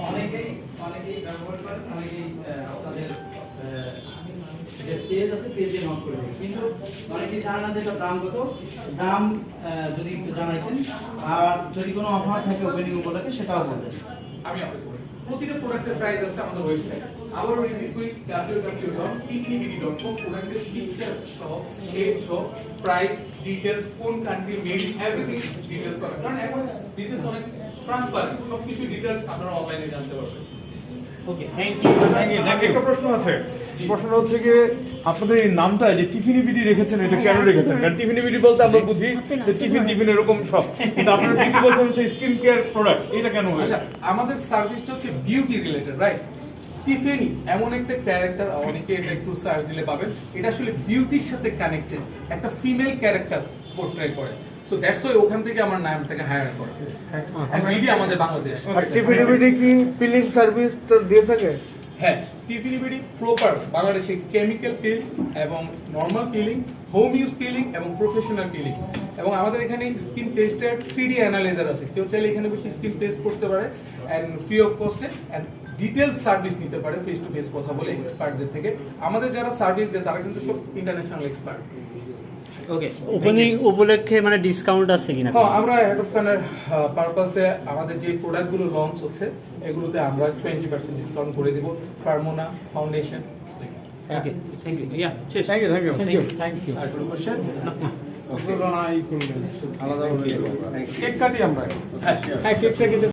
অনেকেই অনেকেই ব্যবহার করেন, অনেকেই আপনাদের যে পেজ আছে পেজে নোট করে দেয়, কিন্তু অনেকেই জানে না যে এটার দাম কত। দাম যদি একটু জানাইতেন, আর যদি কোনো অফার থাকে ওপেনিং উপলক্ষে সেটাও বলতেন। আমি আপনাকে বলি, প্রতিটা প্রোডাক্টের প্রাইস আছে আমাদের ওয়েবসাইট, আবার রিপিট করি www.ptnbd.com। প্রোডাক্টের পিকচার সহ, শেপ সহ, প্রাইস ডিটেইলস, কোন কান্ট্রি মেড, এভরিথিং ডিটেইলস পাবেন। কারণ এখন বিজনেস অনেক ট্রান্সপারেন্ট, সবকিছু ডিটেইলস আপনারা অনলাইনে জানতে পারবেন। ওকে, থ্যাংক ইউ। একটা প্রশ্ন আছে, প্রশ্নটা হচ্ছে যে আপনাদের এই নামটা যে টিফিনি বিডি রেখেছেন, এটা কেন রেখেছেন? কারণ টিফিনি বিডি বলতে আমরা বুঝি যে টিফিন এরকম সব, কিন্তু আপনারা বিডি বলছেন হচ্ছে স্কিন কেয়ার প্রোডাক্ট, এটা কেন হয়েছে? আচ্ছা, আমাদের সার্ভিসটা হচ্ছে বিউটি রিলেটেড, রাইট? টিফেনি এমন একটা ক্যারেক্টার, অনেকে এটা একটু সার্চ দিলে পাবেন, এটা আসলে বিউটির সাথে কানেক্টেড একটা ফিমেল ক্যারেক্টার পোর্ট্রে করে। সো দ্যাটস ওয়াই ওখান থেকে আমার নামটাকে হায়ার করে। বিডি আমাদের বাংলাদেশ। আর টিফিনি বিডি কি পিলিং সার্ভিস তো দিয়ে থাকে? হ্যাঁ, টিফিনি বিডি প্রপার বাংলাদেশে কেমিক্যাল পিল এবং normal peeling, home use peeling এবং প্রফেশনাল পিলিং, এবং আমাদের এখানে স্কিন টেস্টের 3D অ্যানালাইজার আছে। কেউ চাইলে এখানে বসে স্কিন টেস্ট করতে পারে এন্ড ফ্রি অফ কস্টে, এন্ড ডিটেইল সার্ভিস নিতে পারে ফেস টু ফেস কথা বলে এক্সপার্টদের থেকে। আমাদের যারা সার্ভিস দেয় তারা কিন্তু সব ইন্টারন্যাশনাল এক্সপার্ট। ওকে, ওপেনিং উপলক্ষে মানে ডিসকাউন্ট আছে কিনা? হ্যাঁ, আমরা হেড অফ কানের পারপাসে আমাদের যে প্রোডাক্টগুলো লঞ্চ হচ্ছে এগুলোতে আমরা 20% ডিসকাউন্ট করে দেব। Farmona foundation. Okay, thank you. Yeah, শেষ। Thank you, thank you, thank you. আর কোনো কোশ্চেন? আলাদা কেক কাটি আমরা। হ্যাঁ, কেকটা